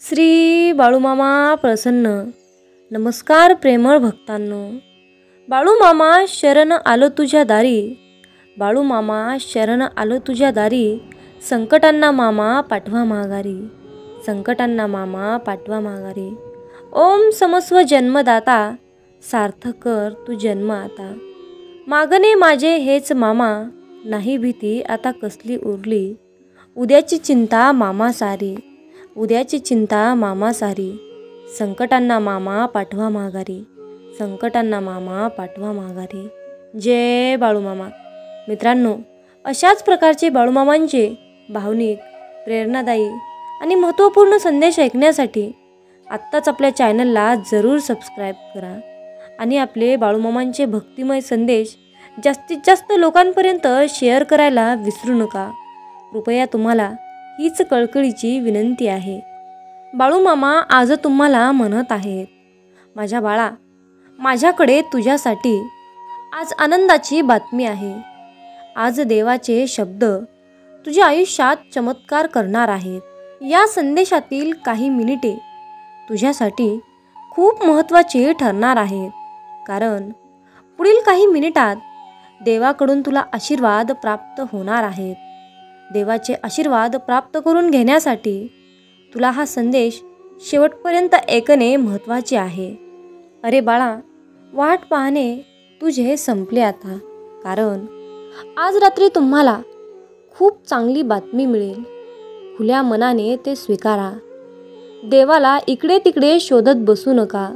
श्री बाळूमामा प्रसन्न. नमस्कार प्रेमळ भक्तांनो. बाळूमामा शरण आलो तुझ्या दारी, बाळूमामा शरण आलो तुझ्या दारी. संकटांना मामा पाठवा माघारी, संकटांना मामा पाठवा माघारी. ओम समस्व जन्मदाता, सार्थक कर तू जन्म आता. मागणे माझे हेच मामा, नाही भीती आता कसली उरली. उद्याची चिंता मामा सारी, उद्याची चिंता मामा सारी. संकटांना मामा पाठवा माघारी, संकटांना मामा पाठवा माघारी. जय बाळूमामा. मित्रांनो, अशाच प्रकारचे बाळूमामांचे भावनिक, प्रेरणादायी आणि महत्त्वपूर्ण संदेश ऐकण्यासाठी आत्ताच आपल्या चॅनलला जरूर सबस्क्राईब करा आणि आपले बाळूमामांचे भक्तिमय संदेश जास्तीत जास्त लोकांपर्यंत शेअर करायला विसरू नका. कृपया तुम्हाला हीच कळकळीची विनंती आहे. बाळूमामा आज तुम्हाला म्हणत आहेत, माझ्या बाळा, माझ्याकडे तुझ्यासाठी आज आनंदाची बातमी आहे. आज देवाचे शब्द तुझ्या आयुष्यात चमत्कार करणार आहेत. या संदेशातील काही मिनिटे तुझ्यासाठी खूप महत्त्वाची ठरणार आहेत, कारण पुढील काही मिनिटात देवाकडून तुला आशीर्वाद प्राप्त होणार आहेत. देवाचे आशीर्वाद प्राप्त करून घेण्यासाठी तुला हा संदेश शेवटपर्यंत ऐकणे महत्त्वाचे आहे. अरे बाळा, वाट पाहणे तुझे संपले आता, कारण आज रात्री तुम्हाला खूप चांगली बातमी मिळेल. खुल्या मनाने ते स्वीकारा. देवाला इकडे तिकडे शोधत बसू नका.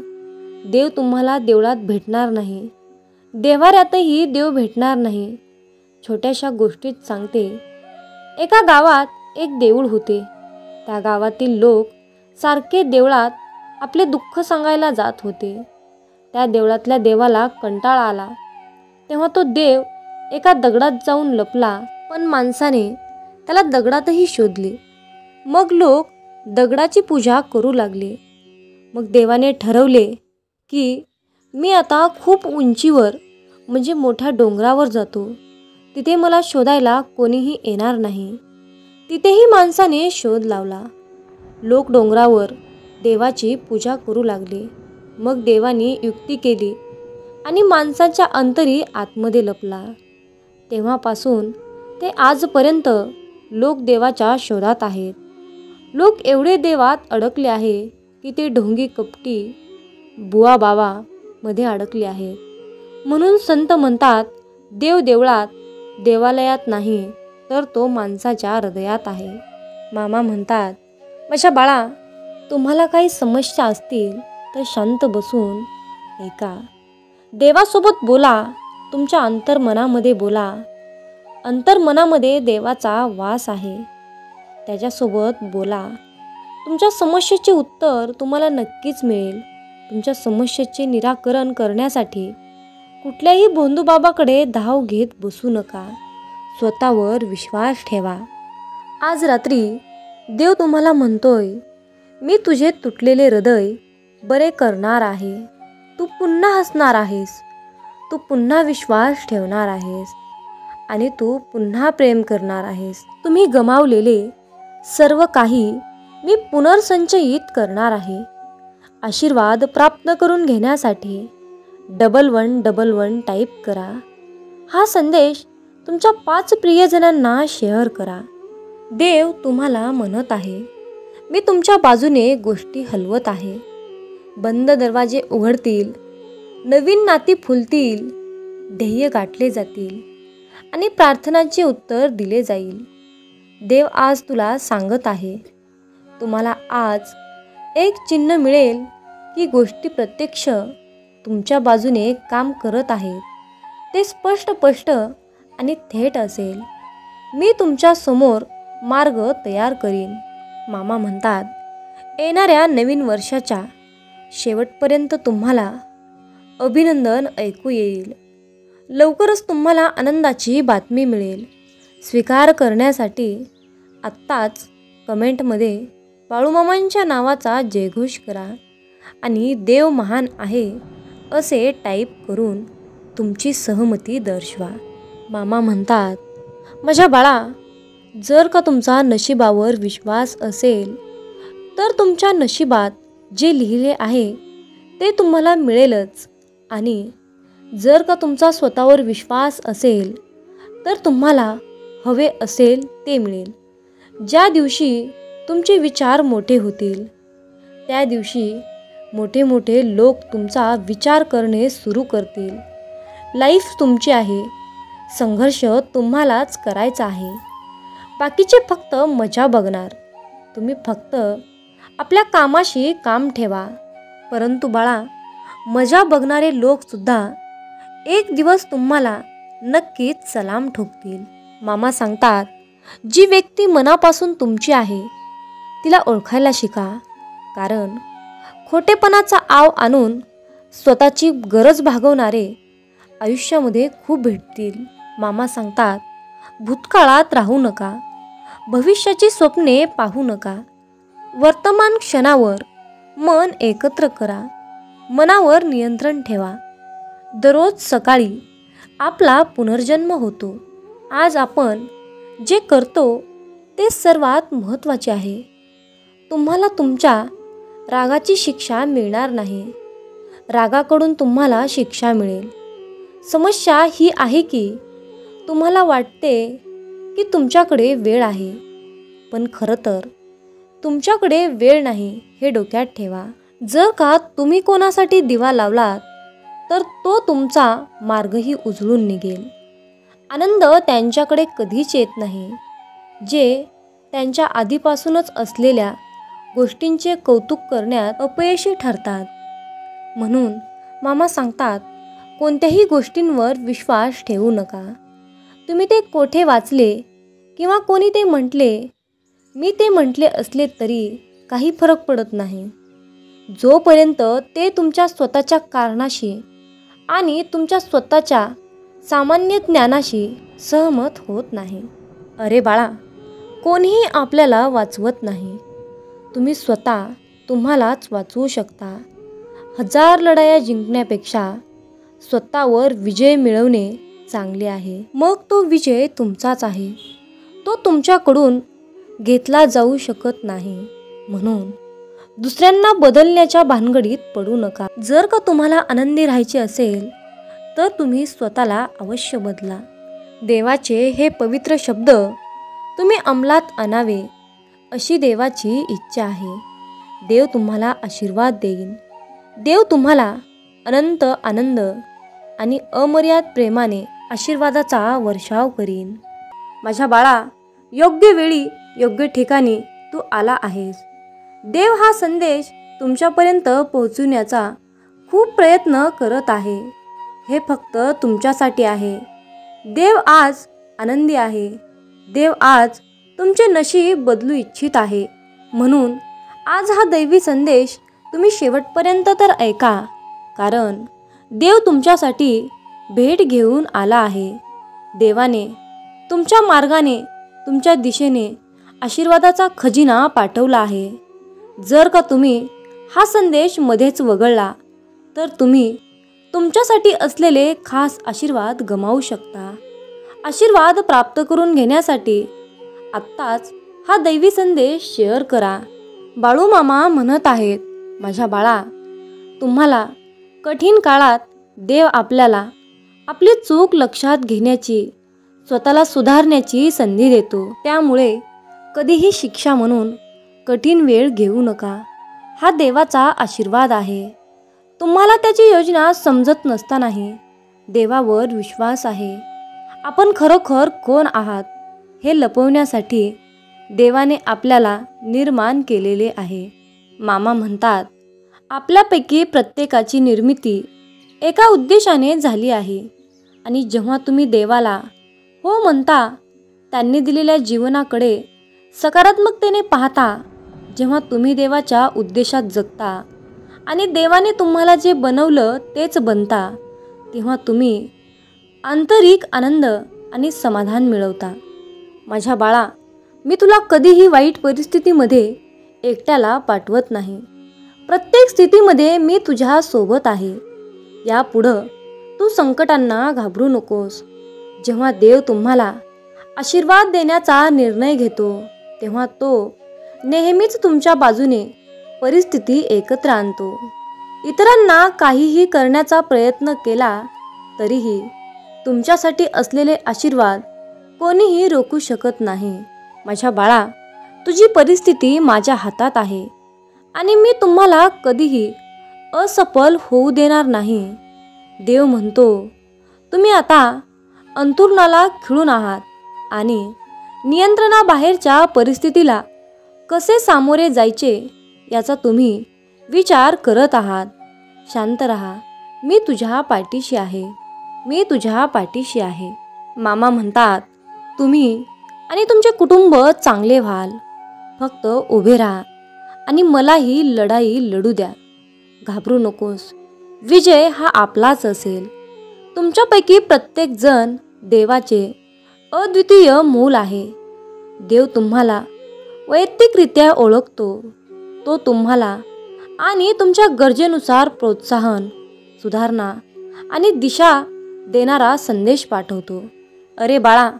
देव तुम्हाला देवळात भेटणार नाही, देव्हाऱ्यातही देव भेटणार नाही. छोट्याशा गोष्टीत सांगते. एका गावात एक देऊळ होते. त्या गावातील लोक सारखे देवळात आपले दुःख सांगायला जात होते. त्या देवळातल्या देवाला कंटाळा आला, तेव्हा तो देव एका दगडात जाऊन लपला. पण माणसाने त्याला दगडातही शोधले. मग लोक दगडाची पूजा करू लागले. मग देवाने ठरवले की मी आता खूप उंचीवर म्हणजे मोठ्या डोंगरावर जातो. तिथे मला शोधायला कोणीही येणार नाही. तिथेही माणसाने शोध लावला. लोक डोंगरावर देवाची पूजा करू लागले. मग देवाने युक्ती केली आणि माणसाच्या अंतरी आतमध्ये लपला. तेव्हापासून ते आजपर्यंत लोक देवाच्या शोधात आहेत. लोक एवढे देवात अडकले आहे की ते ढोंगी कपटी बुवा बाबा मध्ये अडकले आहेत. म्हणून संत म्हणतात, देव देवळात, देवालयात नाही, तर तो माणसाच्या हृदयात आहे. मामा म्हणतात, माझ्या बाळा, तुम्हाला काही समस्या असतील तर शांत बसून ऐका. देवासोबत बोला. तुमच्या अंतर्मनामध्ये बोला. अंतर्मनामध्ये देवाचा वास आहे, त्याच्यासोबत बोला. तुमच्या समस्येचे उत्तर तुम्हाला नक्कीच मिळेल. तुमच्या समस्येचे निराकरण करण्यासाठी कुठल्याही भोंदूबाबाकडे धाव घेत बसू नका. स्वतःवर विश्वास ठेवा. आज रात्री देव तुम्हाला म्हणतोय, मी तुझे तुटलेले हृदय बरे करणार आहे. तू पुन्हा हसणार आहेस, तू पुन्हा विश्वास ठेवणार आहेस आणि तू पुन्हा प्रेम करणार आहेस. तुम्ही गमावलेले सर्व काही मी पुनर्संचयित करणार आहे. आशीर्वाद प्राप्त करून घेण्यासाठी 1111 टाईप करा. हा संदेश तुमच्या 5 प्रियजनांना शेअर करा. देव तुम्हाला म्हणत आहे, मी तुमच्या बाजूने गोष्टी हलवत आहे. बंद दरवाजे उघडतील, नवीन नाती फुलतील, ध्येय गाठले जातील आणि प्रार्थनांचे उत्तर दिले जाईल. देव आज तुला सांगत आहे, तुम्हाला आज एक चिन्ह मिळेल की गोष्टी प्रत्यक्ष तुमच्या बाजूने काम करत आहेत. ते स्पष्ट आणि थेट असेल. मी तुमच्या समोर मार्ग तयार करीन. मामा म्हणतात, येणाऱ्या नवीन वर्षाच्या शेवटपर्यंत तुम्हाला अभिनंदन ऐकू येईल. लवकरच तुम्हाला आनंदाची बातमी मिळेल. स्वीकार करण्यासाठी आत्ताच कमेंटमध्ये बाळूमामांच्या नावाचा जयघोष करा आणि देव महान आहे असे टाईप करून तुमची सहमती दर्शवा. मामा म्हणतात, माझ्या बाळा, जर का तुमचा नशिबावर विश्वास असेल तर तुमच्या नशिबात जे लिहिले आहे ते तुम्हाला मिळेलच. आणि जर का तुमचा स्वतःवर विश्वास असेल तर तुम्हाला हवे असेल ते मिळेल. ज्या दिवशी तुमचे विचार मोठे होतील त्या दिवशी मोठे मोठे लोक तुमचा विचार करणे सुरू करतील. लाईफ तुमची आहे, संघर्ष तुम्हालाच करायचा आहे. बाकीचे फक्त मजा बघणार. तुम्ही फक्त आपल्या कामाशी काम ठेवा. परंतु बाळा, मजा बघणारे लोकसुद्धा एक दिवस तुम्हाला नक्कीच सलाम ठोकतील. मामा सांगतात, जी व्यक्ती मनापासून तुमची आहे तिला ओळखायला शिका. कारण खोटेपणाचा आव आणून स्वतःची गरज भागवणारे आयुष्यामध्ये खूप भेटतील. मामा सांगतात, भूतकाळात राहू नका, भविष्याची स्वप्ने पाहू नका. वर्तमान क्षणावर मन एकत्र करा, मनावर नियंत्रण ठेवा. दररोज सकाळी आपला पुनर्जन्म होतो. आज आपण जे करतो ते सर्वात महत्त्वाचे आहे. तुम्हाला तुमच्या रागाची शिक्षा मिळणार नाही, रागाकडून तुम्हाला शिक्षा मिळेल. समस्या ही आहे की तुम्हाला वाटते की तुमच्याकडे वेळ आहे, पण खरं तर तुमच्याकडे वेळ नाही हे डोक्यात ठेवा. जर का तुम्ही कोणासाठी दिवा लावलात तर तो तुमचा मार्गही उजळून निघेल. आनंद त्यांच्याकडे कधीच येत नाही जे त्यांच्या आधीपासूनच असलेल्या गोष्टींचे कौतुक करण्यात अपयशी ठरतात. म्हणून मामा सांगतात, कोणत्याही गोष्टींवर विश्वास ठेवू नका. तुम्ही ते कोठे वाचले किंवा कोणी ते म्हटले, मी ते म्हटले असले तरी काही फरक पडत नाही, जोपर्यंत ते तुमच्या स्वतःच्या कारणाशी आणि तुमच्या स्वतःच्या सामान्य ज्ञानाशी सहमत होत नाही. अरे बाळा, कोणीही आपल्याला वाचवत नाही. तुम्ही स्वतः तुम्हालाच वाचवू शकता. 1000 लढाया जिंकण्यापेक्षा स्वतःवर विजय मिळवणे चांगले आहे. मग तो विजय तुमचाच आहे, तो तुमच्याकडून घेतला जाऊ शकत नाही. म्हणून दुसऱ्यांना बदलण्याच्या भानगडीत पडू नका. जर का तुम्हाला आनंदी राहायचे असेल तर तुम्ही स्वतःला अवश्य बदला. देवाचे हे पवित्र शब्द तुम्ही अंमलात आणावे अशी देवाची इच्छा आहे. देव तुम्हाला आशीर्वाद देईन. देव तुम्हाला अनंत आनंद आणि अमर्याद प्रेमाने आशीर्वादाचा वर्षाव करीन. माझ्या बाळा, योग्य वेळी योग्य ठिकाणी तू आला आहेस. देव हा संदेश तुमच्यापर्यंत पोहोचवण्याचा खूप प्रयत्न करत आहे. हे फक्त तुमच्यासाठी आहे. देव आज आनंदी आहे. देव आज तुमचे नशीब बदलू इच्छित आहे. म्हणून आज हा दैवी संदेश तुम्ही शेवटपर्यंत तर ऐका, कारण देव तुमच्यासाठी भेट घेऊन आला आहे. देवाने तुमच्या मार्गाने, तुमच्या दिशेने आशीर्वादाचा खजिना पाठवला आहे. जर का तुम्ही हा संदेश मध्येच वगळला तर तुम्ही तुमच्यासाठी असलेले खास आशीर्वाद गमावू शकता. आशीर्वाद प्राप्त करून घेण्यासाठी आत्ताच हा दैवी संदेश शेअर करा. बाळू मामा म्हणत आहेत, माझ्या बाळा, तुम्हाला कठीण काळात देव आपल्याला आपली चूक लक्षात घेण्याची, स्वतःला सुधारण्याची संधी देतो. त्यामुळे कधीही शिक्षा म्हणून कठीण वेळ घेऊ नका. हा देवाचा आशीर्वाद आहे. तुम्हाला त्याची योजना समजत नसतानाही देवावर विश्वास आहे. आपण खरोखर कोण आहात हे लपवण्यासाठी देवाने आपल्याला निर्माण केलेले आहे. मामा म्हणतात, आपल्यापैकी प्रत्येकाची निर्मिती एका उद्देशाने झाली आहे. आणि जेव्हा तुम्ही देवाला हो म्हणता, त्यांनी दिलेल्या जीवनाकडे सकारात्मकतेने पाहता, जेव्हा तुम्ही देवाच्या उद्देशात जगता आणि देवाने तुम्हाला जे बनवलं तेच बनता, तेव्हा तुम्ही आंतरिक आनंद आणि समाधान मिळवता. माझ्या बाळा, मी तुला कधीही वाईट परिस्थितीमध्ये एकट्याला पाठवत नाही. प्रत्येक स्थितीमध्ये मी तुझ्या सोबत आहे. यापुढं तू संकटांना घाबरू नकोस. जेव्हा देव तुम्हाला आशीर्वाद देण्याचा निर्णय घेतो तेव्हा तो नेहमीच तुमच्या बाजूने परिस्थिती एकत्र आणतो. इतरांना काहीही करण्याचा प्रयत्न केला तरीही तुमच्यासाठी असलेले आशीर्वाद कोणीही रोखू शकत नाही. माझ्या बाळा, तुझी परिस्थिती माझ्या हातात आहे आणि मी तुम्हाला कधीही असफल होऊ देणार नाही. देव म्हणतो, तुम्ही आता अंथरुणाला खिळून आहात आणि नियंत्रणाबाहेरच्या परिस्थितीला कसे सामोरे जायचे याचा तुम्ही विचार करत आहात. शांत रहा, मी तुझ्या पाठीशी आहे, मी तुझ्या पाठीशी आहे. मामा म्हणतात, तुम्ही आणि तुमचे कुटुंब चांगले व्हाल. फक्त उभे राहा आणि मला ही लढाई लढू द्या. घाबरू नकोस, विजय हा आपलाच असेल. तुमच्यापैकी प्रत्येक जण देवाचे अद्वितीय मूल आहे. देव तुम्हाला वैयक्तिकरित्या ओळखतो. तो तुम्हाला आणि तुमच्या गरजेनुसार प्रोत्साहन, सुधारणा आणि दिशा देणारा संदेश पाठवतो. अरे बाळा,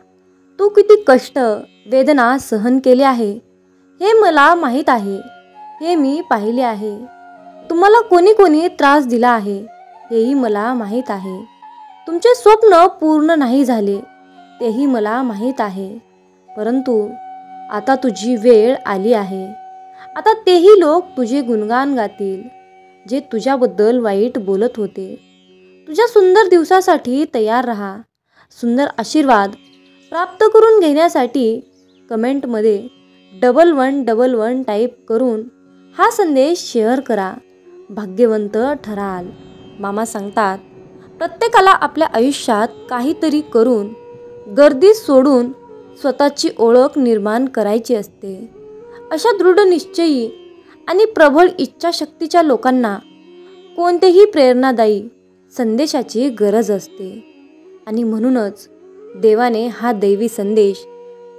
तू किती कष्ट, वेदना सहन केले आहे हे मला माहीत आहे. हे मी पाहिले आहे. तुम्हाला कोणी कोणी त्रास दिला आहे हेही मला माहीत आहे. तुमचे स्वप्न पूर्ण नाही झाले तेही मला माहीत आहे. परंतु आता तुझी वेळ आली आहे. आता तेही लोक तुझे गुणगान गातील जे तुझ्याबद्दल वाईट बोलत होते. तुझ्या सुंदर दिवसासाठी तयार राहा. सुंदर आशीर्वाद प्राप्त करून घेण्यासाठी कमेंटमध्ये 1111 टाईप करून हा संदेश शेअर करा. भाग्यवंत ठराल. मामा सांगतात, प्रत्येकाला आपल्या आयुष्यात काहीतरी करून गर्दी सोडून स्वतःची ओळख निर्माण करायची असते. अशा दृढ निश्चयी आणि प्रबळ इच्छाशक्तीच्या लोकांना कोणतेही प्रेरणादायी संदेशाची गरज असते. आणि म्हणूनच देवाने हा दैवी संदेश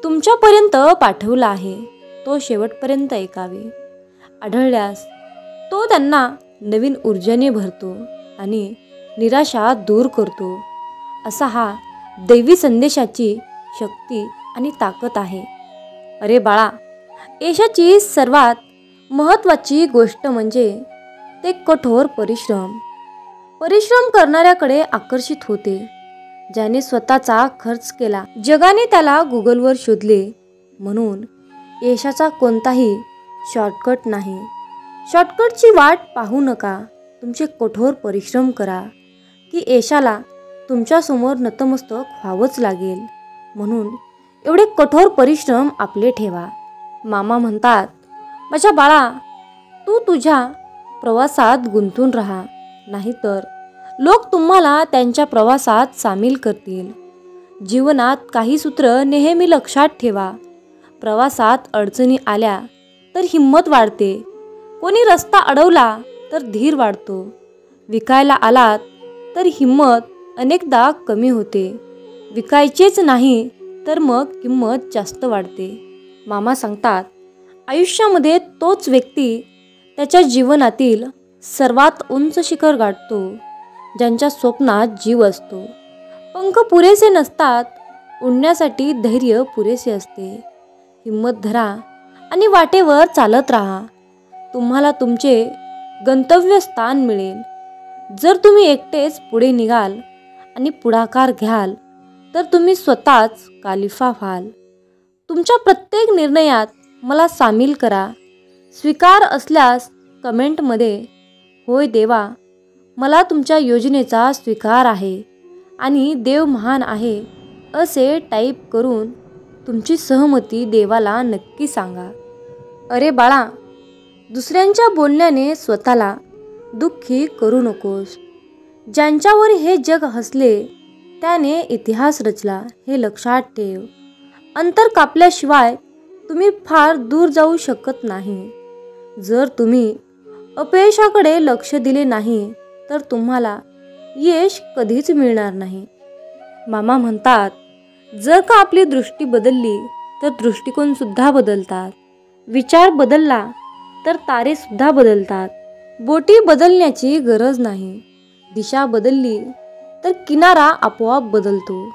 तुमच्यापर्यंत पाठवला आहे. तो शेवटपर्यंत ऐकावे. आढळल्यास तो त्यांना नवीन ऊर्जेने भरतो आणि निराशा दूर करतो. असा हा दैवी संदेशाची शक्ती आणि ताकद आहे. अरे बाळा, यशाची सर्वात महत्त्वाची गोष्ट म्हणजे ते कठोर परिश्रम करणाऱ्याकडे आकर्षित होते. ज्याने स्वतःचा खर्च केला, जगाने त्याला गुगलवर शोधले. म्हणून यशाचा कोणताही शॉर्टकट नाही. शॉर्टकटची वाट पाहू नका. तुमचे कठोर परिश्रम करा की यशाला तुमच्यासमोर नतमस्तक व्हावंच लागेल. म्हणून एवढे कठोर परिश्रम आपले ठेवा. मामा म्हणतात, माझ्या बाळा, तू तुझ्या प्रवासात गुंतून राहा. नाहीतर लोक तुम्हाला त्यांच्या प्रवासात सामील करतील. जीवनात काही सूत्र नेहमी लक्षात ठेवा. प्रवासात अडचणी आल्या तर हिंमत वाढते. कोणी रस्ता अडवला तर धीर वाढतो. विकायला आलात तर हिंमत अनेकदा कमी होते. विकायचेच नाही तर मग किंमत जास्त वाढते. मामा सांगतात, आयुष्यामध्ये तोच व्यक्ती त्याच्या जीवनातील सर्वात उंच शिखर गाठतो ज्यांच्या स्वप्नात जीव असतो. पंख पुरेसे नसतात, उडण्यासाठी धैर्य पुरेसे असते. हिंमत धरा आणि वाटेवर चालत राहा. तुम्हाला तुमचे गंतव्यस्थान मिळेल. जर तुम्ही एकटेच पुढे निघाल आणि पुढाकार घ्याल तर तुम्ही स्वतःच कालिफा व्हाल. तुमच्या प्रत्येक निर्णयात मला सामील करा. स्वीकार असल्यास कमेंटमध्ये होय देवा, मला तुमच्या योजनेचा स्वीकार आहे आणि देव महान आहे असे टाईप करून तुमची सहमती देवाला नक्की सांगा. अरे बाळा, दुसऱ्यांच्या बोलण्याने स्वतःला दुःखी करू नकोस. ज्यांच्यावर हे जग हसले त्याने इतिहास रचला हे लक्षात ठेव. अंतर कापल्याशिवाय तुम्ही फार दूर जाऊ शकत नाही. जर तुम्ही अपयशाकडे लक्ष दिले नाही तर तुम्हाला यश कधीच मिळणार नाही. मामा म्हणतात, जर का आपली दृष्टी बदलली तर दृष्टिकोनसुद्धा बदलतात. विचार बदलला तर तारेसुद्धा बदलतात. बोटी बदलण्याची गरज नाही. दिशा बदलली तर किनारा आपोआप बदलतो.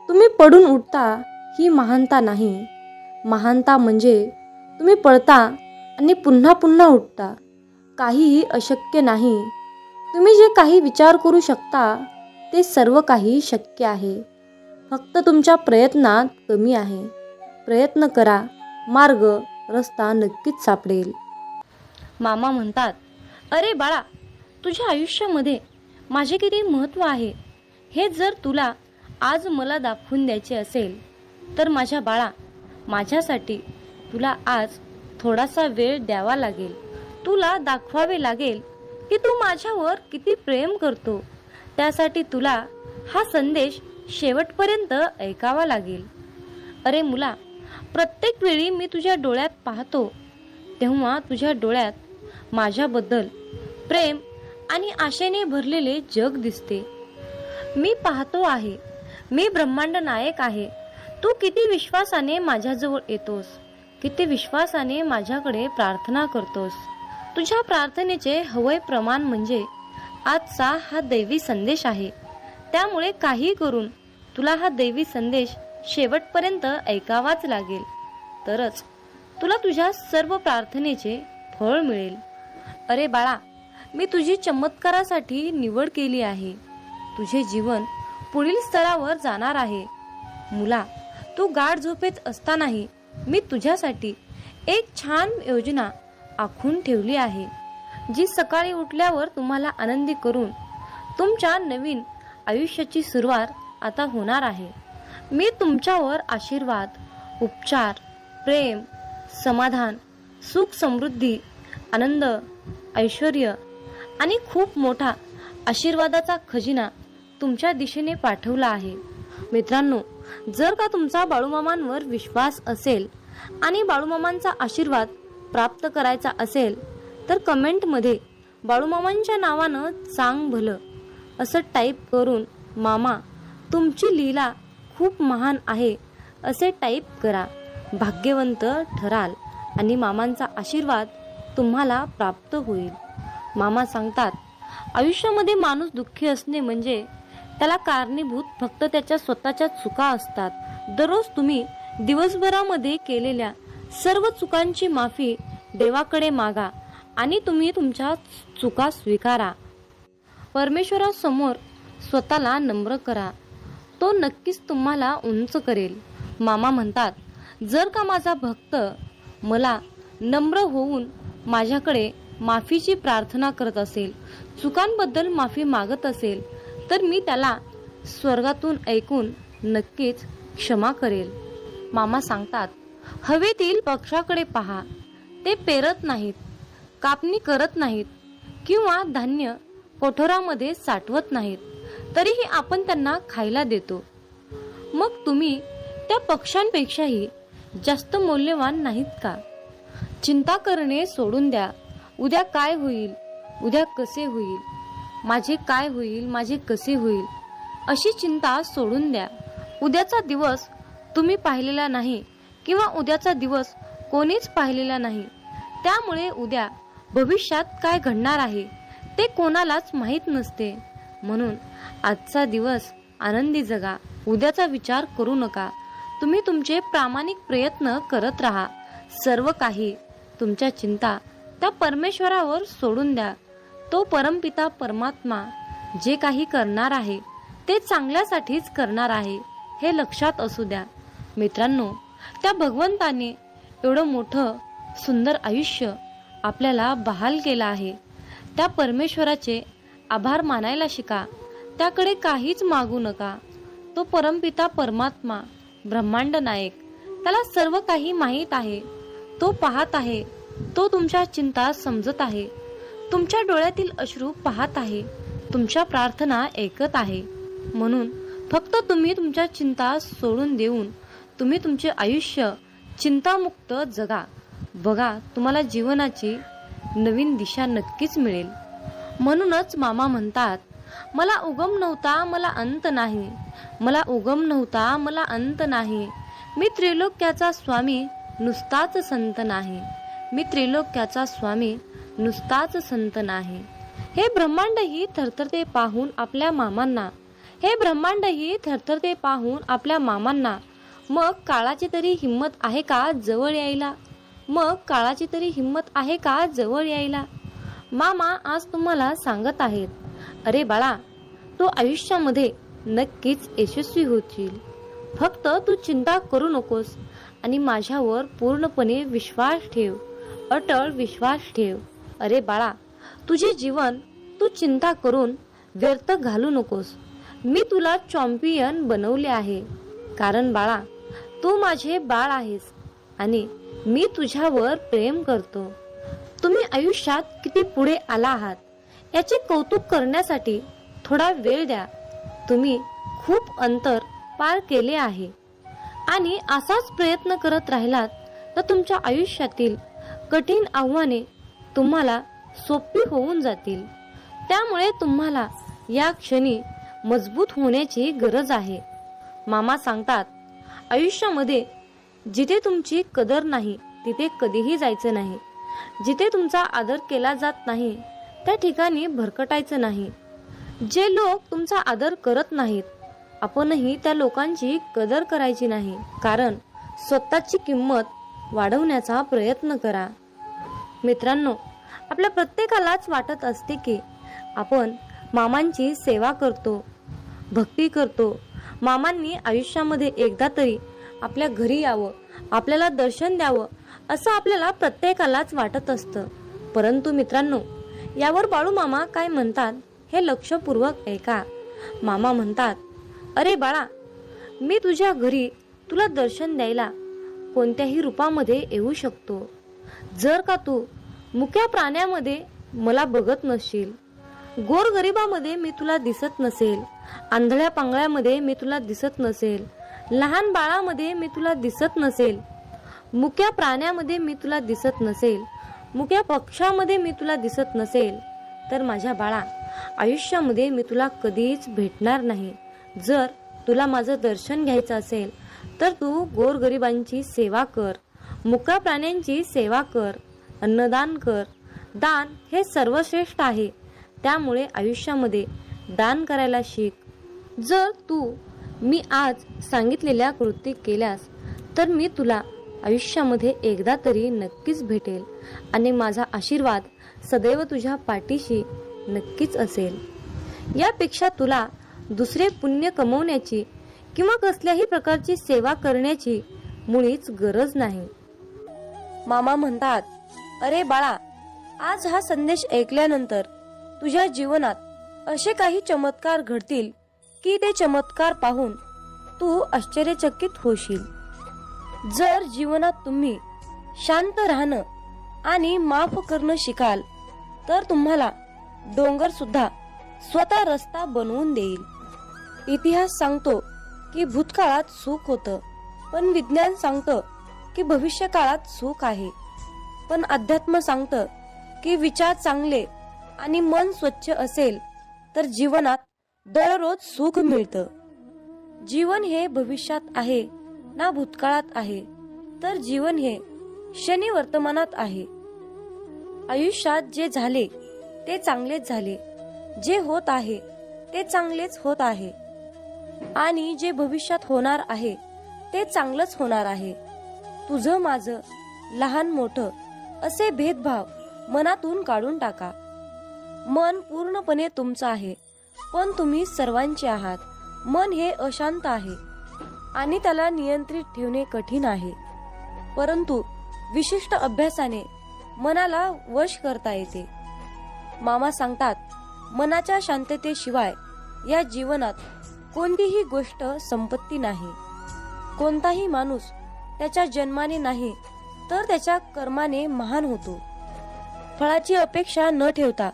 तुम्ही पडून उठता ही महानता नाही. महानता म्हणजे तुम्ही पळता आणि पुन्हा पुन्हा उठता. काहीही अशक्य नाही. तुम्ही जे काही विचार करू शकता ते सर्व काही शक्य आहे. फक्त तुमच्या प्रयत्नात कमी आहे. प्रयत्न करा, मार्ग रस्ता नक्कीच सापडेल. मामा म्हणतात, अरे बाळा, तुझ्या आयुष्यामध्ये माझे किती महत्त्व आहे हे जर तुला आज मला दाखवून द्यायचे असेल तर माझ्या बाळा, माझ्यासाठी तुला आज थोडासा वेळ द्यावा लागेल. तुला दाखवावे लागेल की तू माझ्यावर किती प्रेम करतो. त्यासाठी तुला हा संदेश शेवटपर्यंत ऐकावा लागेल. अरे मुला, प्रत्येक वेळी मी तुझ्या डोळ्यात पाहतो तेव्हा तुझ्या डोळ्यात माझ्याबद्दल प्रेम आणि आशेने भरलेले जग दिसते. मी पाहतो आहे, मी ब्रह्मांड नायक आहे. तू किती विश्वासाने माझ्याजवळ येतोस, किती विश्वासाने माझ्याकडे प्रार्थना करतोस. तुझ्या प्रार्थनेचे हवय प्रमाण म्हणजे आजचा हा दैवी संदेश आहे. त्यामुळे काही करून तुला हा दैवी संदेश शेवटपर्यंत ऐकावाच लागेल. तरच तुला तुझ्या सर्व प्रार्थनेचे फळ मिळेल. अरे बाळा, मी तुझी चमत्कारासाठी निवड केली आहे. तुझे जीवन पुढील स्तरावर जाणार आहे. मुला, तू गाढ झोपेत असतानाही मी तुझ्यासाठी एक छान योजना आखून ठेवली आहे, जी सकाळी उठल्यावर तुम्हाला आनंदी करून तुमच्या नवीन आयुष्याची सुरुवात आता होणार आहे. मी तुमच्यावर आशीर्वाद, उपचार, प्रेम, समाधान, सुख, समृद्धी, आनंद, ऐश्वर्य आणि खूप मोठा आशीर्वादाचा खजिना तुमच्या दिशेने पाठवला आहे. मित्रांनो, जर का तुमचा बाळूमामांवर विश्वास असेल आणि बाळूमामांचा आशीर्वाद प्राप्त करायचा असेल तर कमेंटमध्ये बाळूमामांच्या नावानं चांग भलं असं टाईप करून मामा तुमची लीला खूप महान आहे असे टाईप करा. भाग्यवंत ठराल आणि मामांचा आशीर्वाद तुम्हाला प्राप्त होईल. मामा सांगतात, आयुष्यामध्ये माणूस दुःखी असणे म्हणजे त्याला कारणीभूत फक्त त्याच्या स्वतःच्या चुका असतात. दररोज तुम्ही दिवसभरामध्ये केलेल्या सर्व चुकांची माफी देवाकडे मागा आणि तुम्ही तुमच्या चुका स्वीकारा. परमेश्वरासमोर स्वतःला नम्र करा. तो नक्कीच तुम्हाला उंच करेल. मामा म्हणतात, जर का माझा भक्त मला नम्र होऊन माझ्याकडे माफीची प्रार्थना करत असेल, चुकांबद्दल माफी मागत असेल, तर मी त्याला स्वर्गातून ऐकून नक्कीच क्षमा करेल. मामा सांगतात, हवेतील पक्षाकडे पहा. ते पेरत नाहीत, कापणी करत नाहीत किंवा धान्य कोठोरामध्ये साठवत नाहीत, तरीही आपण त्यांना खायला देतो. मग तुम्ही त्या पक्ष्यांपेक्षाही जास्त मौल्यवान नाहीत का? चिंता करणे सोडून द्या. उद्या काय होईल, उद्या कसे होईल, माझे काय होईल, माझे कसे होईल अशी चिंता सोडून द्या. उद्याचा दिवस तुम्ही पाहिलेला नाही किंवा उद्याचा दिवस कोणीच पाहिलेला नाही. त्यामुळे उद्या भविष्यात काय घडणार आहे ते कोणालाच माहीत नसते. म्हणून आजचा दिवस आनंदी जगा. उद्याचा विचार करू नका. तुम्ही तुमचे प्रामाणिक प्रयत्न करत राहा. सर्व काही तुमच्या चिंता त्या परमेश्वरावर सोडून द्या. तो परमपिता परमात्मा जे काही करणार आहे ते चांगल्यासाठीच करणार आहे हे लक्षात असू द्या. मित्रांनो, त्या भगवंताने एवढं मोठं सुंदर आयुष्य आपल्याला बहाल केलं आहे. त्या परमेश्वराचे आभार मानायला शिका. त्याकडे काहीच मागू नका. तो परमपिता परमात्मा, ब्रह्मांड नायक, त्याला सर्व काही माहीत आहे. तो पाहत आहे. तो तुमच्या चिंता समजत आहे. तुमच्या डोळ्यातील अश्रू पाहत आहे. तुमच्या प्रार्थना ऐकत आहे. म्हणून फक्त तुम्ही तुमच्या चिंता सोडून देऊन तुम्ही तुमचे आयुष्य चिंतामुक्त जगा. बघा, तुम्हाला जीवनाची नवीन दिशा नक्कीच मिळेल. म्हणूनच मामा म्हणतात, मला उगम नव्हता, मला अंत नाही. मला उगम नव्हता, मला अंत नाही. मी त्रिलोक्याचा स्वामी, नुसताच संत नाही. मी त्रिलोक्याचा स्वामी, नुसताच संत नाही. हे ब्रह्मांडही थरथरते पाहून आपल्या मामांना. हे ब्रह्मांडही थरथरते पाहून आपल्या मामांना. मग काळाची तरी हिंमत आहे का जवळ यायला? मग काळाची तरी हिंमत आहे का जवळ यायला? मामा आज तुम्हाला सांगत आहेत, अरे बाळा, तू आयुष्यामध्ये नक्कीच यशस्वी होशील. फक्त तू चिंता करू नकोस आणि माझ्यावर पूर्णपणे विश्वास ठेव, अटळ विश्वास ठेव. अरे बाळा, तुझे जीवन तू चिंता करून व्यर्थ घालू नकोस. मी तुला चॅम्पियन बनवले आहे, कारण बाळा, तू माझे बाळ आहेस आणि मी तुझ्यावर प्रेम करतो. तुम्ही आयुष्यात किती पुढे आला आहात याचे कौतुक करण्यासाठी थोडा वेळ द्या. तुम्ही खूप अंतर पार केले आहे आणि असाच प्रयत्न करत राहिलात तर तुमच्या आयुष्यातील कठीण आव्हाने तुम्हाला सोपी होऊन जातील. त्यामुळे तुम्हाला या क्षणी मजबूत होण्याची गरज आहे. मामा सांगतात, आयुष्यामध्ये जिथे तुमची कदर नाही तिथे कधीही जायचं नाही. जिथे तुमचा आदर केला जात नाही त्या ठिकाणी भरकटायचं नाही. जे लोक तुमचा आदर करत नाहीत, आपणही त्या लोकांची कदर करायची नाही, कारण स्वतःची किंमत वाढवण्याचा प्रयत्न करा. मित्रांनो, आपल्या प्रत्येकालाच वाटत असते की आपण मामांची सेवा करतो, भक्ती करतो. मामांनी आयुष्यामध्ये एकदा तरी आपल्या घरी यावं, आपल्याला दर्शन द्यावं, असं आपल्याला प्रत्येकालाच वाटत असतं. परंतु मित्रांनो, यावर बाळू मामा काय म्हणतात हे लक्षपूर्वक ऐका. मामा म्हणतात, अरे बाळा, मी तुझ्या घरी तुला दर्शन द्यायला कोणत्याही रूपामध्ये येऊ शकतो. जर का तू मुक्या प्राण्यामध्ये मला बघत नसशील, गोरगरिबामध्ये मी तुला दिसत नसेल, आंधळ्या पांगळ्यामध्ये मी तुला दिसत नसेल, लहान बाळामध्ये मी तुला दिसत नसेल, मुक्या प्राण्यामध्ये मी तुला दिसत नसेल, मुक्या पक्षामध्ये मी तुला दिसत नसेल, तर माझ्या बाळा, आयुष्यामध्ये मी तुला कधीच भेटणार नाही. जर तुला माझं दर्शन घ्यायचं असेल तर तू गोरगरिबांची सेवा कर, मुक्या प्राण्यांची सेवा कर, अन्नदान कर. दान हे सर्वश्रेष्ठ आहे. त्यामुळे आयुष्यामध्ये दान करायला शिक. जर तू मी आज सांगितलेल्या कृती केल्यास तर मी तुला आयुष्यामध्ये एकदा तरी नक्कीच भेटेल आणि माझा आशीर्वाद सदैव तुझ्या पाठीशी नक्कीच असेल. यापेक्षा तुला दुसरे पुण्य कमवण्याची किंवा कसल्याही प्रकारची सेवा करण्याची मुळीच गरज नाही. मामा म्हणतात, अरे बाळा, आज हा संदेश ऐकल्यानंतर तुझ्या जीवनात असे काही चमत्कार घडतील की ते चमत्कार पाहून तू आश्चर्यचकित होशील. जर जीवनात तुम्ही शांत राहणं आणि माफ करणं शिकाल तर तुम्हाला डोंगर सुद्धा स्वतः रस्ता बनवून देईल. इतिहास सांगतो की भूतकाळात सुख होतं, पण विज्ञान सांगतं की भविष्यकाळात सुख आहे. पण अध्यात्म सांगतं की विचार चांगले आणि मन स्वच्छ असेल तर जीवनात दररोज सुख मिळतं. जीवन हे भविष्यात आहे ना भूतकाळात आहे, तर जीवन हे क्षणी वर्तमानात आहे. आयुष्यात जे झाले ते चांगलेच झाले, जे होत आहे ते चांगलेच होत आहे आणि जे भविष्यात होणार आहे ते चांगलंच होणार आहे. तुझं माझं, लहान मोठं असे भेदभाव मनातून काढून टाका. मन पूर्णपणे तुमचं आहे, पण तुम्ही सर्वांचे आहात. मन हे अशांत आहे आणि त्याला नियंत्रित ठेवणे कठीण आहे, परंतु विशिष्ट अभ्यासाने मनाला वश करता येते. मामा सांगतात, मनाच्या शांततेशिवाय या जीवनात कोणतीही गोष्ट संपत्ती नाही. कोणताही माणूस त्याच्या जन्माने नाही तर त्याच्या कर्माने महान होतो. फळाची अपेक्षा न ठेवता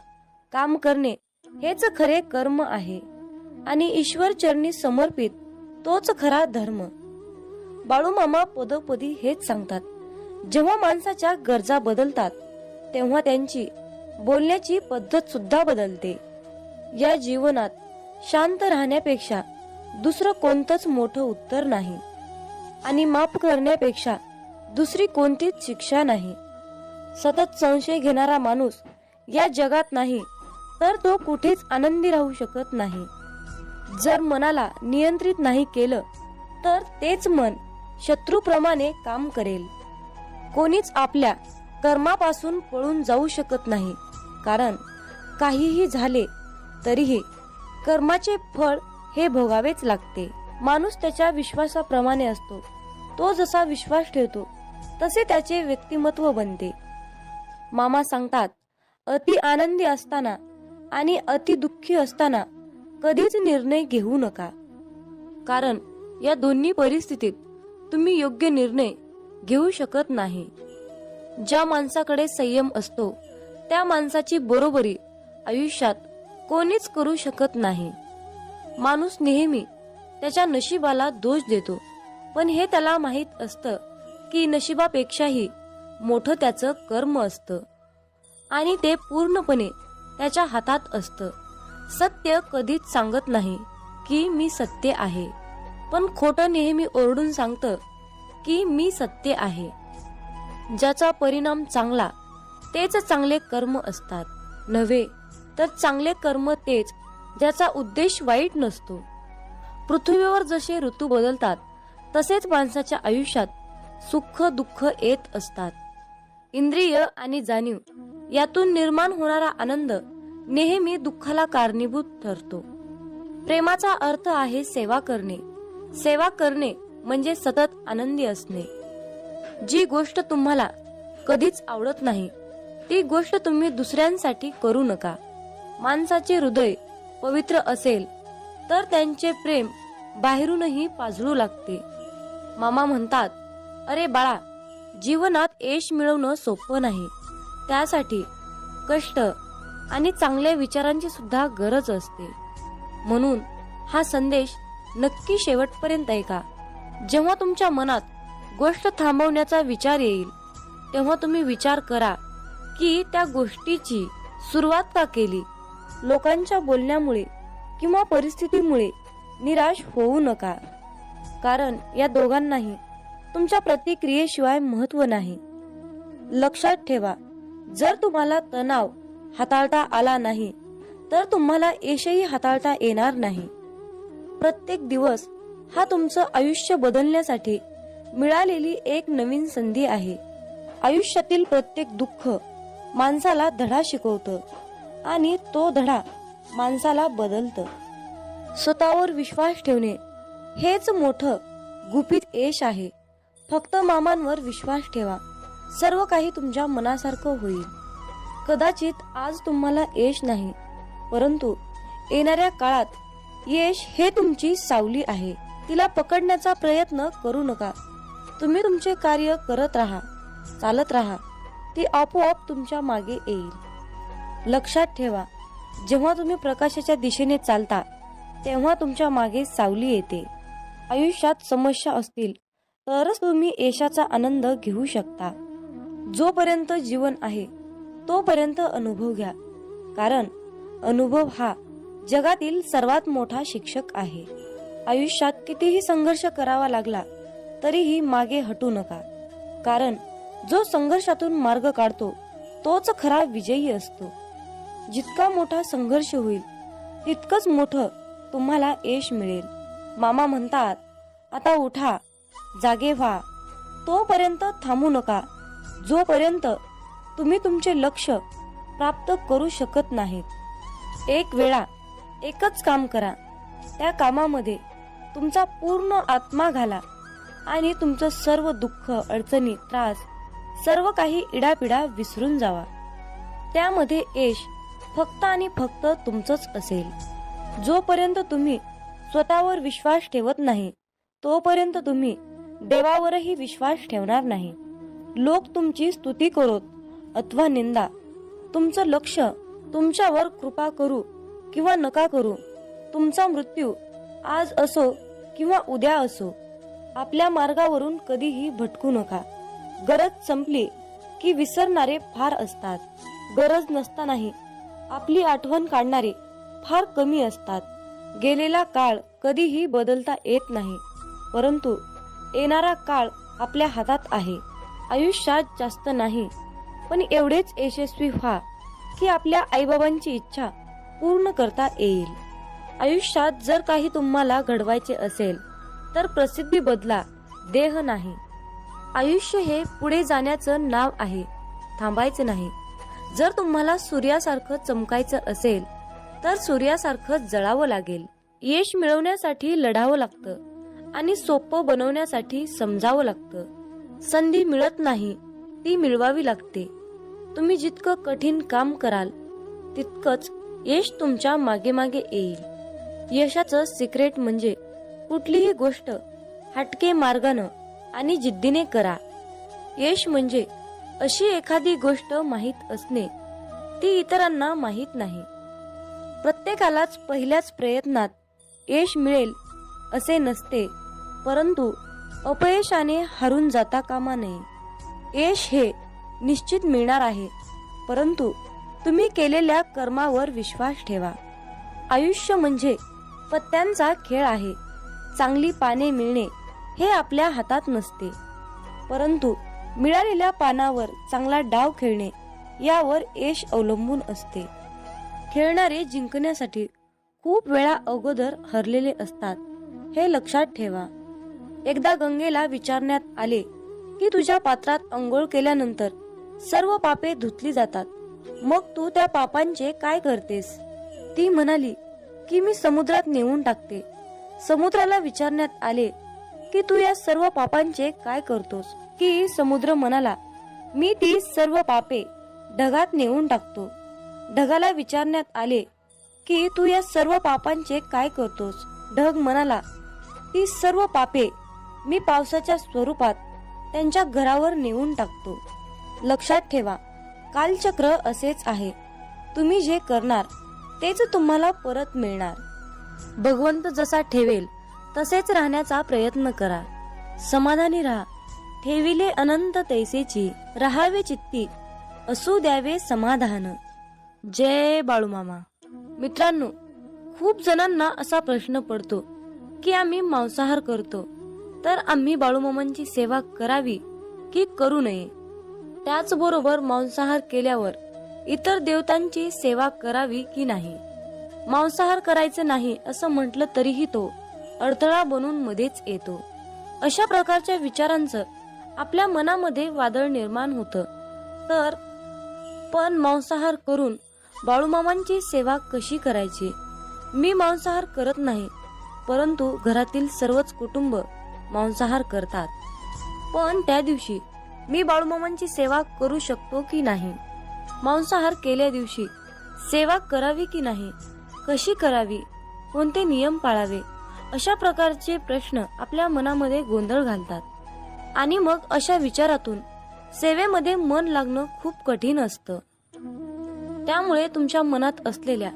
काम करणे हेच खरे कर्म आहे आणि ईश्वर चरणी समर्पित तोच खरा धर्म. बाळूमामा पदोपदी हेच सांगतात. जेव्हा माणसाच्या गरजा बदलतात तेव्हा त्यांची बोलण्याची पद्धत सुद्धा बदलते. या जीवनात शांत राहण्यापेक्षा दुसरं कोणतंच मोठं उत्तर नाही आणि माफ करण्यापेक्षा दुसरी कोणतीच शिक्षा नाही. सतत संशय घेणारा माणूस या जगात नाही तर तो कुठेच आनंदी राहू शकत नाही. जर मनाला नियंत्रित नाही केलं तर तेच मन शत्रूप्रमाणे काम करेल. कोणीच आपल्या कर्मापासून पळून जाऊ शकत नाही, कारण काहीही झाले तरीही कर्माचे फळ हे भोगावेच लागते. माणूस त्याच्या विश्वासाप्रमाणे असतो. तो जसा विश्वास ठेवतो तसे त्याचे व्यक्तिमत्व बनते. मामा सांगतात, अति आनंदी असताना आणि अति दुःखी असताना कधीच निर्णय घेऊ नका, कारण या दोन्ही परिस्थितीत तुम्ही योग्य निर्णय घेऊ शकत नाही. ज्या माणसाकडे संयम असतो त्या माणसाची बरोबरी आयुष्यात कोणीच करू शकत नाही. माणूस नेहमी त्याच्या नशिबाला दोष देतो, पण हे त्याला माहीत असतं की नशिबापेक्षाही मोठं त्याचं कर्म असतं आणि ते पूर्णपणे त्याच्या हातात असतं. सत्य कधीच सांगत नाही की मी सत्य आहे, पण खोटं नेहमी ओरडून सांगतं की मी सत्य आहे. ज्याचा परिणाम चांगला तेच चांगले कर्म असतात, नव्हे तर चांगले कर्म तेच ज्याचा उद्देश वाईट नसतो. पृथ्वीवर जसे ऋतू बदलतात तसेच माणसाच्या आयुष्यात सुख दुःख येत असतात. इंद्रिय आणि जाणीव यातून निर्माण होणारा आनंद नेहमी दुःखाला कारणीभूत ठरतो. प्रेमाचा अर्थ आहे सेवा करणे. सेवा करणे म्हणजे सतत आनंदी असणे. जी गोष्ट तुम्हाला कधीच आवडत नाही ती गोष्ट तुम्ही दुसऱ्यांसाठी करू नका. माणसाचे हृदय पवित्र असेल तर त्यांचे प्रेम बाहेरूनही पाजळू लागते. मामा म्हणतात, अरे बाळा, जीवनात यश मिळवणं सोपं नाही. त्यासाठी कष्ट आणि चांगल्या विचारांची सुद्धा गरज असते. म्हणून हा संदेश नक्की शेवटपर्यंत ऐका. जेव्हा तुमच्या मनात गोष्ट थांबवण्याचा विचार येईल तेव्हा तुम्ही विचार करा की त्या गोष्टीची सुरुवात का केली. लोकांच्या बोलण्यामुळे किंवा परिस्थितीमुळे निराश होऊ नका, कारण या दोघांनाही तुमच्या प्रतिक्रियेशिवाय महत्व नाही. लक्षात ठेवा, जर तुम्हाला तणाव हाताळता आला नाही तर तुम्हाला यशही हाताळता येणार नाही. प्रत्येक दिवस हा तुमचं आयुष्य बदलण्यासाठी मिळालेली एक नवीन संधी आहे. आयुष्यातील प्रत्येक दुःख माणसाला धडा शिकवतं आणि तो धडा माणसाला बदलतं. स्वतःवर विश्वास ठेवणे हेच मोठं गुपित यश आहे. फक्त मामांवर विश्वास ठेवा, सर्व काही तुमच्या मनासारखं होईल. कदाचित आज तुम्हाला यश नाही, परंतु येणाऱ्या काळात यश हे तुमची सावली आहे. तिला पकडण्याचा प्रयत्न करू नका. तुम्ही तुमचे कार्य करत राहा, चालत राहा, ती आपोआप तुमच्या मागे येईल. लक्षात ठेवा, जेव्हा तुम्ही प्रकाशाच्या दिशेने चालता तेव्हा तुमच्या मागे सावली येते. आयुष्यात समस्या असतील तरच तुम्ही यशाचा आनंद घेऊ शकता. जोपर्यंत जीवन आहे तोपर्यंत अनुभव घ्या, कारण अनुभव हा जगातील सर्वात मोठा शिक्षक आहे. आयुष्यात कितीही संघर्ष करावा लागला तरीही मागे हटू नका, कारण जो संघर्षातून मार्ग काढतो तोच खरा विजयी असतो. जितका मोठा संघर्ष होईल तितकंच मोठं तुम्हाला यश मिळेल. मामा म्हणतात, आता उठा, जागे व्हा. तोपर्यंत थांबू नका जोपर्यंत तुम्ही तुमचे लक्ष्य प्राप्त करू शकत नाहीत. एक वेळा एकच काम करा, त्या कामामध्ये तुमचा पूर्ण आत्मा घाला आणि तुमचं सर्व दुःख, अडचणी, त्रास, सर्व काही इडापिडा विसरून जावा. त्यामध्ये यश फक्त आणि फक्त तुमचंच असेल. जोपर्यंत तुम्ही स्वतःवर विश्वास ठेवत नाही तोपर्यंत तुम्ही देवावरही विश्वास ठेवणार नाही. लोक तुमची स्तुती करोत अथवा निंदा, तुमचं लक्ष तुमच्यावर कृपा करू किंवा नका करू, तुमचा मृत्यू आज असो किंवा उद्या असो, आपल्या मार्गावरून कधीही भटकू नका. गरज संपली की विसरणारे फार असतात. गरज नसतानाही आपली आठवण काढणारे फार कमी असतात. गेलेला काळ कधीही बदलता येत नाही, परंतु येणारा काळ आपल्या हातात आहे. आयुष्यात जास्त नाही, पण एवढेच यशस्वी व्हा की आपल्या आईबाबांची इच्छा पूर्ण करता येईल. आयुष्यात जर काही तुम्हाला घडवायचे असेल तर प्रसिद्धी बदला, देह नाही. आयुष्य हे पुढे जाण्याचं नाव आहे, थांबायचं नाही. जर तुम्हाला सूर्यासारखं चमकायचं असेल तर सूर्यासारखं जळावं लागेल. यश मिळवण्यासाठी लढावं लागतं आणि सोपं बनवण्यासाठी समजावं लागतं. संधी मिळत नाही, ती मिळवावी लागते. तुम्ही जितकं कठीण काम कराल तितकंच यश तुमच्या मागे मागे येईल. यशाचं सिक्रेट म्हणजे कुठलीही गोष्ट हटके मार्गानं आणि जिद्दीने करा. यश म्हणजे अशी एखादी गोष्ट माहीत असणे, ती इतरांना माहीत नाही. प्रत्येकालाच पहिल्याच प्रयत्नात यश मिळेल असे नसते, परंतु अपयशाने हारून जाता कामा नये. यश हे निश्चित मिळणार आहे, परंतु तुम्ही केलेल्या कर्मावर विश्वास ठेवा. आयुष्य म्हणजे पत्त्यांचा खेळ आहे. चांगली पाने मिळणे हे आपल्या हातात नसते, परंतु मिळालेल्या पानावर चांगला डाव खेळणे यावर यश अवलंबून असते. खेळणारे जिंकण्यासाठी खूप वेळा अगोदर हरलेले असतात, हे लक्षात ठेवा. एकदा गंगेला विचारण्यात आले की तुझ्या पात्रात अंघोळ केल्यानंतर सर्व पापे धुतली जातात, मग तू त्या पापांचे काय करतेस? ती म्हणाली की मी समुद्रात नेऊन टाकते. समुद्राला विचारण्यात आले की तू या सर्व पापांचे काय करतोस? की समुद्र म्हणाला, मी ती सर्व पापे ढगात नेऊन टाकतो. ढगाला विचारण्यात आले की तू या सर्व पापांचे काय करतोस? ढग म्हणाला, ती सर्व पापे मी पावसाच्या स्वरूपात त्यांच्या घरावर नेऊन टाकतो. लक्षात ठेवा, कालचक्र असेच आहे. तुम्ही जे करणार तेच तुम्हाला परत मिळणार. भगवंत जसा ठेवेल तसेच राहण्याचा प्रयत्न करा. समाधानी राहा. ठेविले अनंत तैसेची, राहावे चित्ती असू द्यावे समाधान. जय बाळूमामा. मित्रांनो, खूप जणांना असा प्रश्न पडतो की आम्ही मांसाहार करतो, तर आम्ही बाळूमामांची सेवा करावी की करू नये? त्याचबरोबर मांसाहार केल्यावर इतर देवतांची सेवा करावी की नाही? मांसाहार करायचं नाही असं म्हटलं तरीही तो अडथळा बनून मध्येच येतो. अशा प्रकारच्या विचारांचं आपल्या मनामध्ये वादळ निर्माण होतं. तर पण मांसाहार करून बाळूमामांची सेवा कशी करायची? मी मांसाहार करत नाही, परंतु घरातील सर्वच कुटुंब मांसाहार करतात. पण त्या दिवशी मी बाळूमामांची सेवा करू शकतो की नाही? मांसाहार केल्या दिवशी सेवा करावी की नाही? कशी करावी? कोणते नियम पाळावे? अशा प्रकारचे प्रश्न आपल्या मनामध्ये गोंधळ घालतात आणि मग अशा विचारातून सेवेमध्ये मन लागणं खूप कठीण असतं. त्यामुळे तुमच्या मनात असलेल्या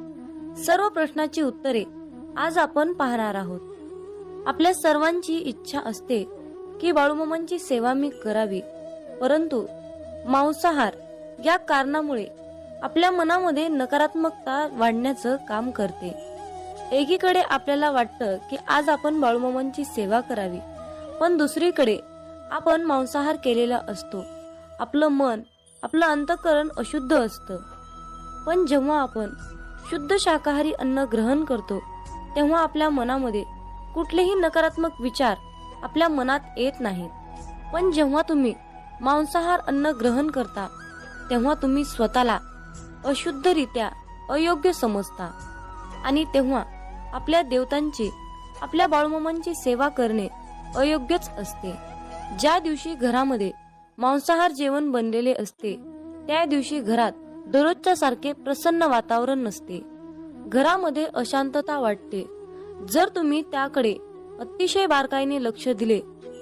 सर्व प्रश्नाची उत्तरे आज आपण पाहणार आहोत. आपल्या सर्वांची इच्छा असते की बाळूमामांची सेवा मी करावी, परंतु मांसाहार या कारणामुळे आपल्या मनामध्ये नकारात्मकता वाढण्याचं काम करते. एकीकडे आपल्याला वाटतं की आज आपण बाळूमामांची सेवा करावी, पण दुसरीकडे आपण मांसाहार केलेला असतो. आपलं मन, आपलं अंतःकरण अशुद्ध असतं. पण जेव्हा आपण शुद्ध शाकाहारी अन्न ग्रहण करतो तेव्हा आपल्या मनामध्ये कुठलेही नकारात्मक विचार आपल्या मनात येत नाहीत. पण जेव्हा तुम्ही मांसाहार अन्न ग्रहण करता तेव्हा तुम्ही स्वतःला अशुद्धरित्या अयोग्य समजता आणि तेव्हा आपल्या देवतांची, आपल्या बाळूमामांची सेवा करणे अयोग्यच असते. ज्या दिवशी घरामध्ये मांसाहार जेवण बनलेले असते त्या दिवशी घरात दररोजच्या सारखे प्रसन्न वातावरण नसते. घरामध्ये अशांतता वाटते. जर तुम्ही त्याकडे अतिशय बारकाईने लक्ष दिले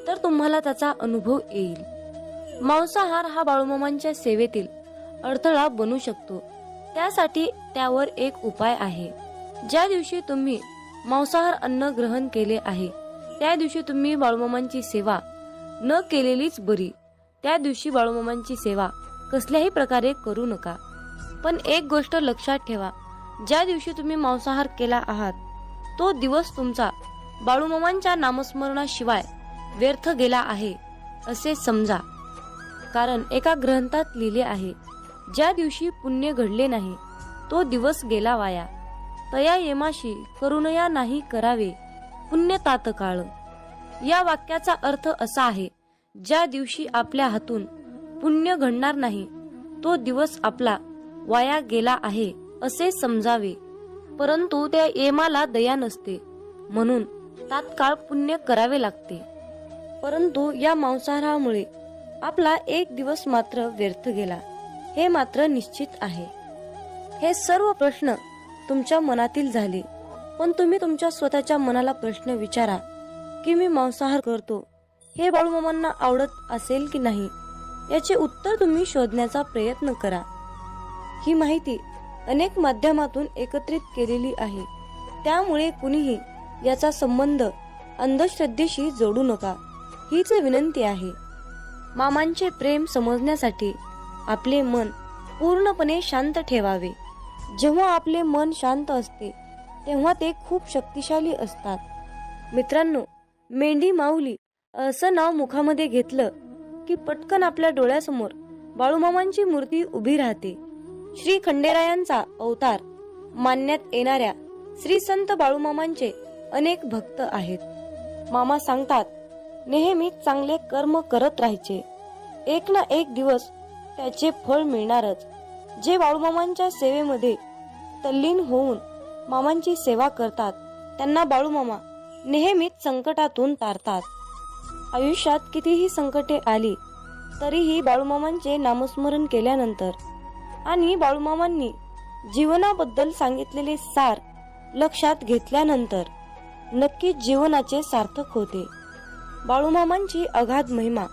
तर तुम्हाला त्याचा अनुभव येईल. मांसाहार हा बाळूमामांच्या सेवेतील अडथळा बनू शकतो. त्यासाठी त्यावर एक उपाय आहे. ज्या दिवशी तुम्ही मांसाहार अन्न ग्रहण केले आहे त्या दिवशी तुम्ही बाळूमामांची सेवा न केलेलीच बरी. त्या दिवशी बाळूमामांची सेवा कसल्याही प्रकारे करू नका. पण एक गोष्ट लक्षात ठेवा, ज्या दिवशी तुम्ही मांसाहार केला आहात तो दिवस तुमचा बाळूमामांच्या नामस्मरणाशिवाय व्यर्थ गेला आहे असे समजा. कारण एका ग्रंथात लिहिले आहे, ज्या दिवशी पुण्य घडले नाही तो दिवस गेला वाया. तया येमाशी करुणया नाही करावे पुण्य तात्काळ. या वाक्याचा अर्थ असा आहे ज्या दिवशी आपल्या हातून पुण्य घडणार नाही तो दिवस आपला वाया गेला आहे असे समजावे. परंतु त्या यमाला दया नसते, म्हणून तात्काळ पुण्य करावे लागते. परंतु या मांसाहारामुळे आपला एक दिवस मात्र व्यर्थ गेला हे मात्र निश्चित आहे. हे सर्व प्रश्न तुमच्या मनातील झाले, पण तुम्ही तुमच्या स्वतःच्या मनाला प्रश्न विचारा की मी मांसाहार करतो हे बाळूमामांना आवडत असेल की नाही, याचे उत्तर तुम्ही शोधण्याचा प्रयत्न करा. ही माहिती अनेक माध्यमातून एकत्रित केलेली आहे, त्यामुळे कुणीही याचा संबंध अंधश्रद्धेशी जोडू नका, हीच विनंती आहे. मामांचे प्रेम समजण्यासाठी आपले मन पूर्णपणे शांत ठेवावे. जेव्हा आपले मन शांत असते तेव्हा ते खूप शक्तिशाली असतात. मित्रांनो, मेंढी माऊली असं नाव मुखामध्ये घेतलं की पटकन आपल्या डोळ्यासमोर बाळूमामांची मूर्ती उभी राहते. श्री खंडेरायांचा अवतार मानण्यात येणाऱ्या श्री संत बाळूमामांचे अनेक भक्त आहेत. मामा सांगतात, नेहमी चांगले कर्म करत राहायचे, एक ना एक दिवस त्याचे फळ मिळणारच. जे बाळूमामांच्या सेवेमध्ये तल्लीन होऊन मामांची सेवा करतात त्यांना बाळूमामा नेहमीच संकटातून तारतात. आयुष्यात कितीही संकटे आली तरीही बाळूमामांचे नामस्मरण केल्यानंतर आणि बाळूमामांनी जीवनाबद्दल सांगितलेले सार लक्षात घेतल्यानंतर नक्कीच जीवनाचे सार्थक होते. बाळूमामांची अगाध महिमा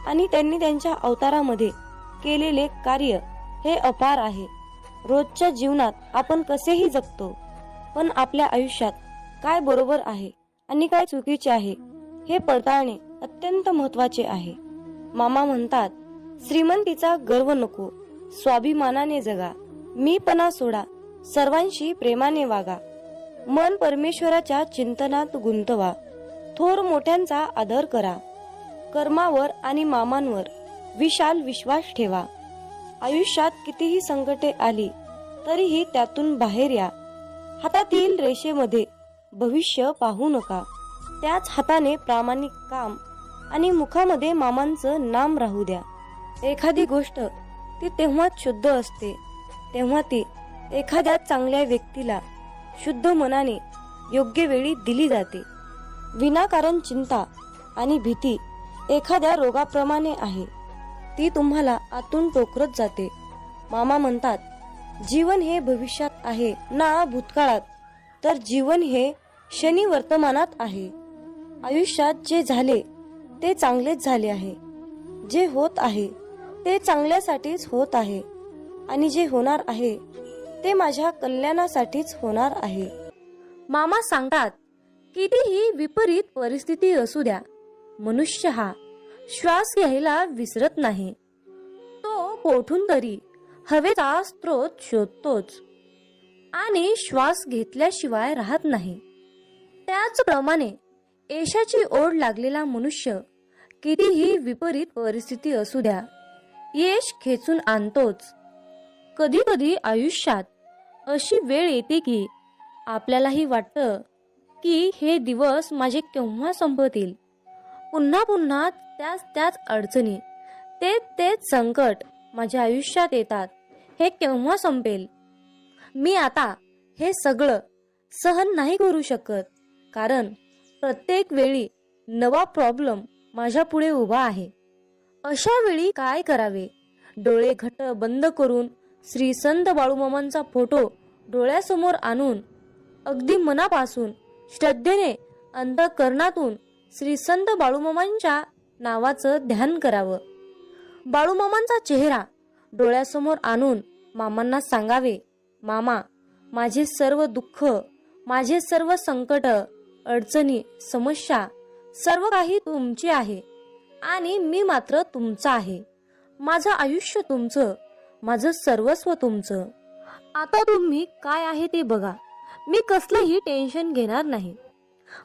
आणि त्यांनी त्यांच्या अवतारामध्ये केलेले कार्य हे अपार आहे. रोजच्या जीवनात आपण कसेही जगतो, पण आपल्या आयुष्यात काय बरोबर आहे आणि काय चुकीचे आहे हे पडताळणे अत्यंत महत्वाचे आहे. मामा म्हणतात, श्रीमंतीचा गर्व नको, स्वाभिमानाने जगा, मीपणा सोडा, सर्वांशी प्रेमाने वागा, मन परमेश्वराच्या चिंतनात गुंतवा, थोर मोठ्यांचा आदर करा, कर्मावर आणि मामांवर विशाल विश्वास ठेवा. आयुष्यात कितीही संकटे आली तरीही त्यातून बाहेर या. हातातील रेषेमध्ये भविष्य पाहू नका, त्याच हाताने प्रामाणिक काम आणि मुखामध्ये मामांचं नाम राहू द्या. एखादी गोष्ट ती तेव्हाच शुद्ध असते तेव्हा ती एखाद्या चांगल्या व्यक्तीला शुद्ध मनाने योग्य वेळी दिली जाते. विनाकारण चिंता आणि भीती एखाद्या रोगाप्रमाणे आहे, ती तुम्हाला आतून टोकरत जाते. मामा म्हणतात, जीवन हे भविष्यात आहे ना भूतकाळात, तर जीवन हे क्षणी वर्तमानात आहे. आयुष्यात जे झाले ते चांगलेच झाले आहे, जे होत आहे ते चांगल्यासाठीच होत आहे आणि जे होणार आहे ते माझ्या कल्याणासाठीच होणार आहे. मामा सांगतात, कितीही विपरीत परिस्थिती असू द्या, मनुष्य हा श्वास घ्यायला विसरत नाही. तो कोठून तरी हवेचा स्रोत शोधतोच आणि श्वास घेतल्याशिवाय राहत नाही. त्याचप्रमाणे यशाची ओढ लागलेला मनुष्य कितीही विपरीत परिस्थिती असू द्या, यश खेचून आणतोच. कधी कधी आयुष्यात अशी वेळ येते की आपल्यालाही वाटतं की हे दिवस माझे केव्हा संपतील. पुन्हा पुन्हा त्याच अडचणी, तेच संकट माझ्या आयुष्यात येतात. हे केव्हा संपेल? मी आता हे सगळं सहन नाही करू शकत, कारण प्रत्येक वेळी नवा प्रॉब्लेम माझ्या पुढे उभा आहे. अशा वेळी काय करावे? डोळे घट्ट बंद करून श्री संत बाळूमामांचा फोटो डोळ्यासमोर आणून अगदी मनापासून श्रद्धेने अंतःकरणातून श्री संत बाळूमामांच्या नावाचं ध्यान करावं. बाळूमामांचा चेहरा डोळ्यासमोर आणून मामांना सांगावे, मामा, माझे सर्व दुःख, माझे सर्व संकट, अडचणी, समस्या सर्व काही तुमचे आहे आणि मी मात्र तुमचा आहे. माझं आयुष्य तुमचं, माझं सर्वस्व तुमचं. आता तुम्ही काय आहे ते बघा. मी कसलंही टेन्शन घेणार नाही.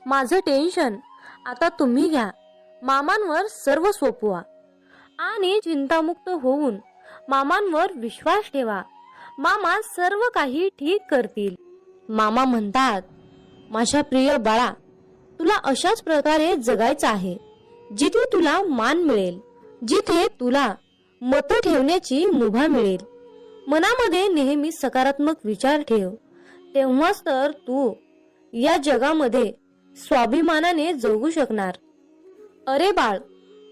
माझं टेन्शन आता तुम्ही घ्या. मामांवर सर्व सोपवा आणि चिंतामुक्त होऊन मामांवर विश्वास ठेवा. मामा सर्व काही ठीक करतील. मामा म्हणतात, माझ्या प्रिय बाळा, तुला अशाच प्रकारे जगायचं आहे. जिथे तुला मान मिळेल, जिथे तुला मत ठेवण्याची मुभा मिळेल. मनामध्ये नेहमी सकारात्मक विचार ठेव, तेव्हाच तर तू या जगामध्ये स्वाभिमानाने जगू शकणार. अरे बाळ,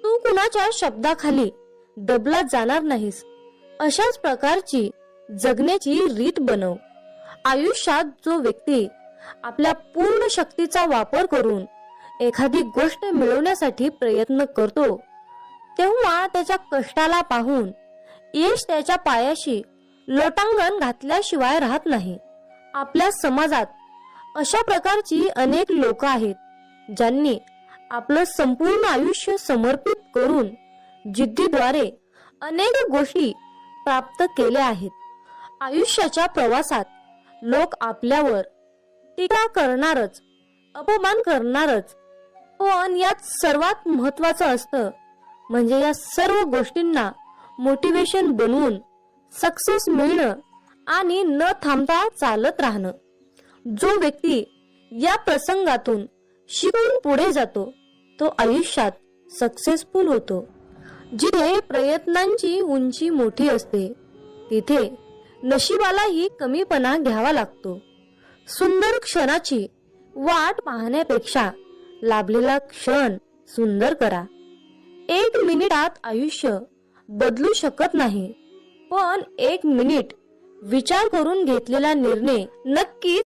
तू कुणाच्या शब्दाखाली दबला जाणार नाहीस. अशाच प्रकारची जगण्याची रीत बनव. आयुष्यात जो व्यक्ती आपल्या पूर्ण शक्तीचा वापर करून एखादी गोष्ट मिळवण्यासाठी प्रयत्न करतो, तेव्हा त्याच्या कष्टाला पाहून यश त्याच्या पायाशी लोटांगण घातल्याशिवाय राहत नाही. आपल्या समाजात अशा प्रकारची अनेक लोक आहेत, ज्यांनी आपलं संपूर्ण आयुष्य समर्पित करून जिद्दीद्वारे अनेक गोष्टी प्राप्त केल्या आहेत. आयुष्याच्या प्रवासात लोक आपल्यावर टीका करणारच, अपमान करणारच, पण यात सर्वात महत्वाचं असतं म्हणजे या सर्व गोष्टींना मोटिवेशन बनवून सक्सेस मिळणं आणि न थांबता चालत राहणं. जो व्यक्ती या प्रसंगातून शिकून पुढे जातो तो आयुष्यात सक्सेसफुल होतो. जिथे प्रयत्नांची उंची मोठी असते तिथे नशिबालाही कमीपणा घ्यावा लागतो. सुंदर क्षणाची वाट पाहण्यापेक्षा लाभलेला क्षण सुंदर करा. 1 मिनिटात आयुष्य बदलू शकत नाही, पण 1 मिनिट विचार करून घेतलेला निर्णय नक्कीच